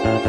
Assalamualaikum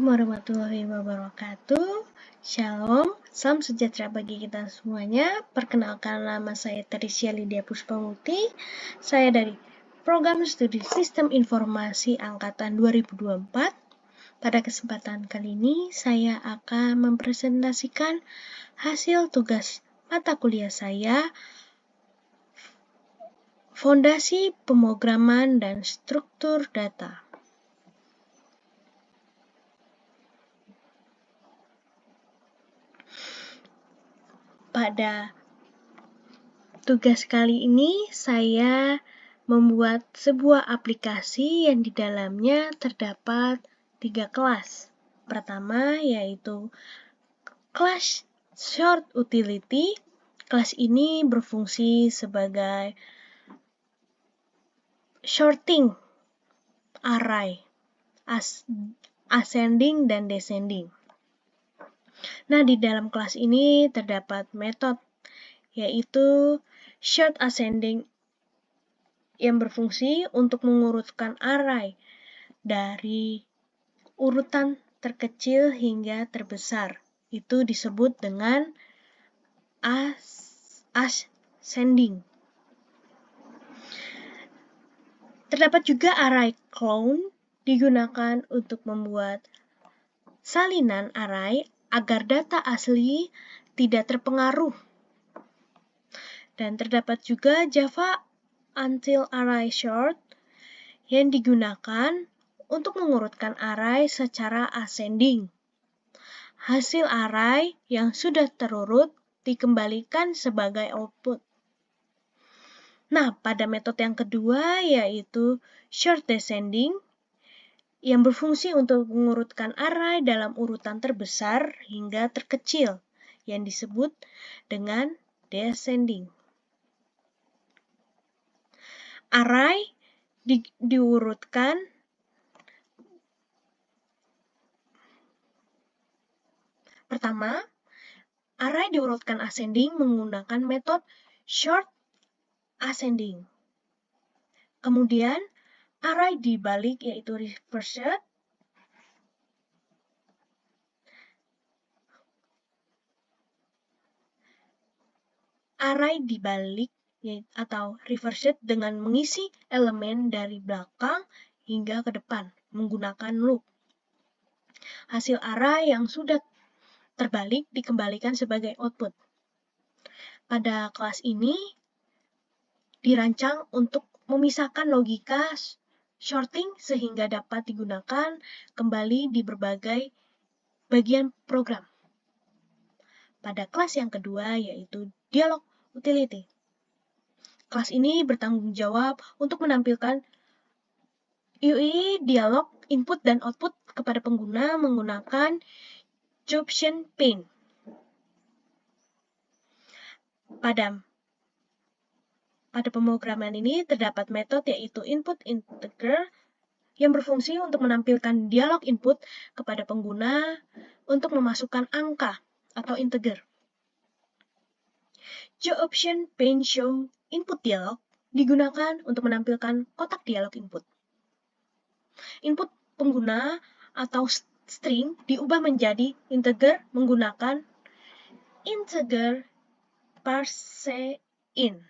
warahmatullahi wabarakatuh. Shalom, salam sejahtera bagi kita semuanya. Perkenalkan, nama saya Teresia Lydia Puspamuti. Saya dari Program Studi Sistem Informasi Angkatan 2024. Pada kesempatan kali ini, saya akan mempresentasikan hasil tugas mata kuliah saya, Fondasi Pemrograman dan Struktur Data. Pada tugas kali ini, saya membuat sebuah aplikasi yang di dalamnya terdapat 3 kelas. Pertama yaitu kelas Short Utility. Kelas ini berfungsi sebagai sorting array, ascending dan descending. Nah, di dalam kelas ini terdapat metode yaitu short ascending yang berfungsi untuk mengurutkan array dari urutan terkecil hingga terbesar. Itu disebut dengan ascending. Terdapat juga array clone digunakan untuk membuat salinan array agar data asli tidak terpengaruh. Dan terdapat juga Java until array sort yang digunakan untuk mengurutkan array secara ascending. Hasil array yang sudah terurut dikembalikan sebagai output. Nah, pada metode yang kedua yaitu short descending yang berfungsi untuk mengurutkan array dalam urutan terbesar hingga terkecil yang disebut dengan descending. Array diurutkan pertama, array diurutkan ascending menggunakan metode short ascending. Kemudian, array dibalik yaitu reversed. Array dibalik atau reversed dengan mengisi elemen dari belakang hingga ke depan menggunakan loop. Hasil array yang sudah terbalik dikembalikan sebagai output. Pada kelas ini dirancang untuk memisahkan logika sorting sehingga dapat digunakan kembali di berbagai bagian program. Pada kelas yang kedua yaitu dialog utility. Kelas ini bertanggung jawab untuk menampilkan UI dialog input dan output kepada pengguna menggunakan Jobson pane. Pada pemrograman ini terdapat metode yaitu input integer yang berfungsi untuk menampilkan dialog input kepada pengguna untuk memasukkan angka atau integer. Jobson pane show input dialog digunakan untuk menampilkan kotak dialog input. Input pengguna atau string diubah menjadi integer menggunakan integer parseInt.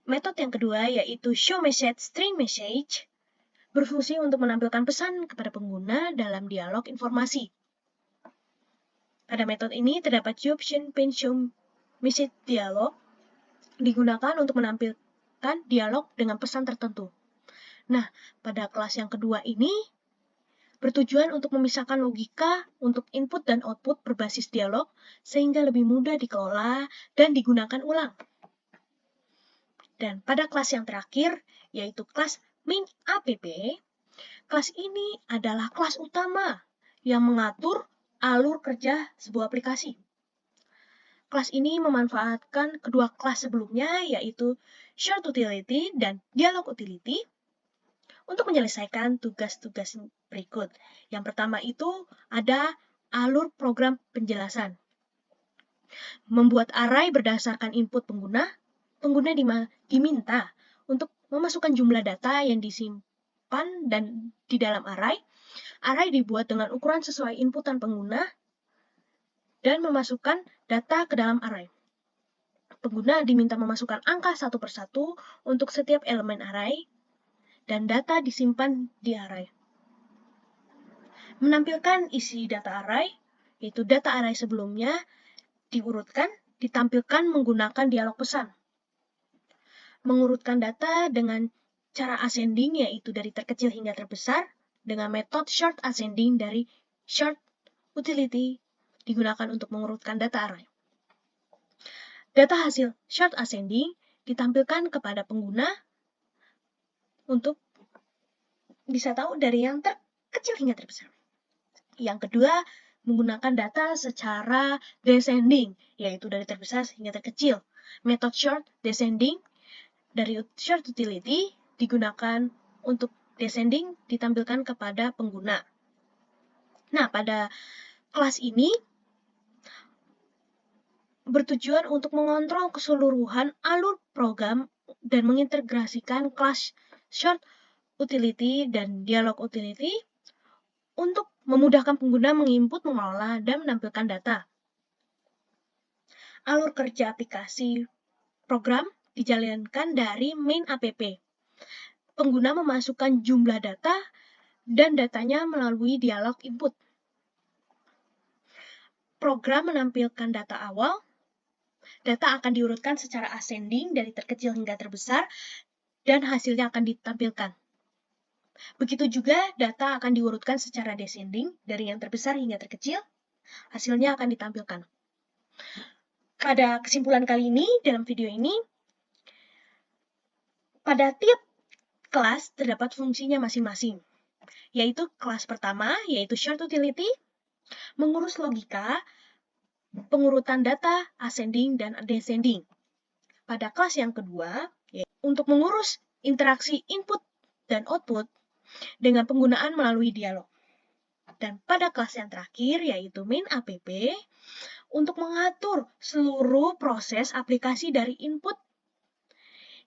Metode yang kedua yaitu show message string message berfungsi untuk menampilkan pesan kepada pengguna dalam dialog informasi. Pada metode ini terdapat Jobson pane show message dialog digunakan untuk menampilkan dialog dengan pesan tertentu. Nah, pada kelas yang kedua ini bertujuan untuk memisahkan logika untuk input dan output berbasis dialog sehingga lebih mudah dikelola dan digunakan ulang. Dan pada kelas yang terakhir, yaitu kelas main app, kelas ini adalah kelas utama yang mengatur alur kerja sebuah aplikasi. Kelas ini memanfaatkan kedua kelas sebelumnya, yaitu short utility dan dialog utility, untuk menyelesaikan tugas-tugas berikut. Yang pertama itu ada alur program penjelasan. Membuat array berdasarkan input pengguna, pengguna diminta untuk memasukkan jumlah data yang disimpan dan di dalam array. Array dibuat dengan ukuran sesuai inputan pengguna dan memasukkan data ke dalam array. Pengguna diminta memasukkan angka satu persatu untuk setiap elemen array dan data disimpan di array. Menampilkan isi data array, yaitu data array sebelumnya, diurutkan, ditampilkan menggunakan dialog pesan. Mengurutkan data dengan cara ascending, yaitu dari terkecil hingga terbesar, dengan metode short ascending dari short utility digunakan untuk mengurutkan data array. Data hasil short ascending ditampilkan kepada pengguna untuk bisa tahu dari yang terkecil hingga terbesar. Yang kedua, menggunakan data secara descending, yaitu dari terbesar hingga terkecil. Metode short descending dari short utility digunakan untuk descending ditampilkan kepada pengguna. Nah, pada kelas ini bertujuan untuk mengontrol keseluruhan alur program dan mengintegrasikan kelas short utility dan dialog utility untuk memudahkan pengguna menginput, mengelola, dan menampilkan data. Alur kerja aplikasi program dijalankan dari main app. Pengguna memasukkan jumlah data dan datanya melalui dialog input. Program menampilkan data awal. Data akan diurutkan secara ascending dari terkecil hingga terbesar dan hasilnya akan ditampilkan. Begitu juga data akan diurutkan secara descending dari yang terbesar hingga terkecil, hasilnya akan ditampilkan. Pada kesimpulan kali ini, dalam video ini, pada tiap kelas terdapat fungsinya masing-masing, yaitu kelas pertama, yaitu short utility, mengurus logika, pengurutan data, ascending, dan descending. Pada kelas yang kedua, untuk mengurus interaksi input dan output dengan penggunaan melalui dialog. Dan pada kelas yang terakhir, yaitu main app, untuk mengatur seluruh proses aplikasi dari input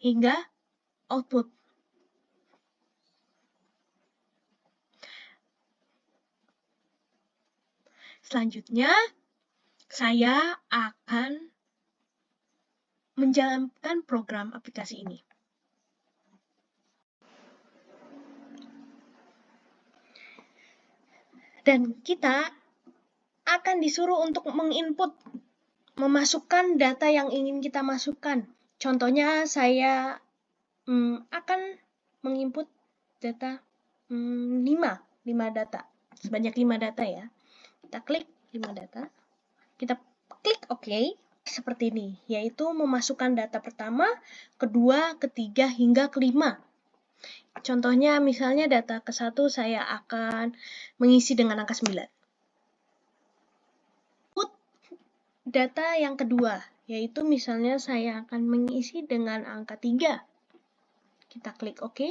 hingga output. Selanjutnya, saya akan menjalankan program aplikasi ini. Dan kita akan disuruh untuk menginput, memasukkan data yang ingin kita masukkan. Contohnya saya akan menginput data 5 data, sebanyak 5 data ya. Kita klik 5 data, kita klik OK, seperti ini, yaitu memasukkan data pertama, kedua, ketiga, hingga kelima. Contohnya misalnya data ke-1 saya akan mengisi dengan angka 9. Data yang kedua, yaitu misalnya saya akan mengisi dengan angka 3. Kita klik OK.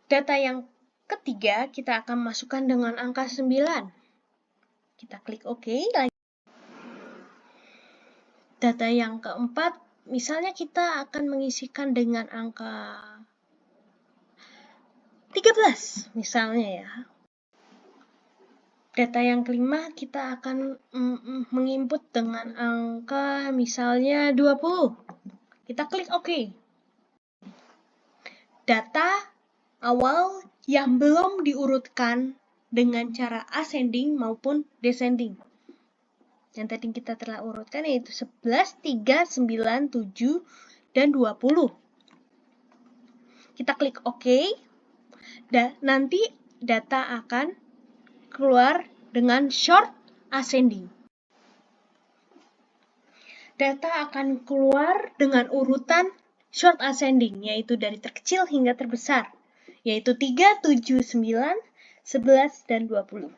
Data yang ketiga kita akan masukkan dengan angka 9. Kita klik OK. Data yang keempat, misalnya kita akan mengisikan dengan angka 13, misalnya ya. Data yang kelima, kita akan menginput dengan angka misalnya 20. Kita klik OK. Data awal yang belum diurutkan dengan cara ascending maupun descending. Yang tadi kita telah urutkan yaitu 11, 3, 9, 7, dan 20. Kita klik OK. Dan nanti data akan keluar dengan short ascending. Data akan keluar dengan urutan short ascending, yaitu dari terkecil hingga terbesar, yaitu 3, 7, 9, 11, dan 20.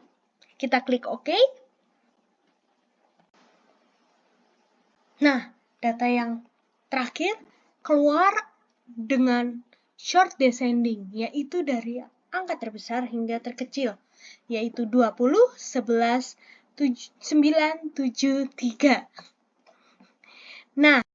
Kita klik OK. Nah, data yang Terakhir, keluar dengan short descending, yaitu dari angka terbesar hingga terkecil, yaitu 20, 11, 9, 7, 3. Nah,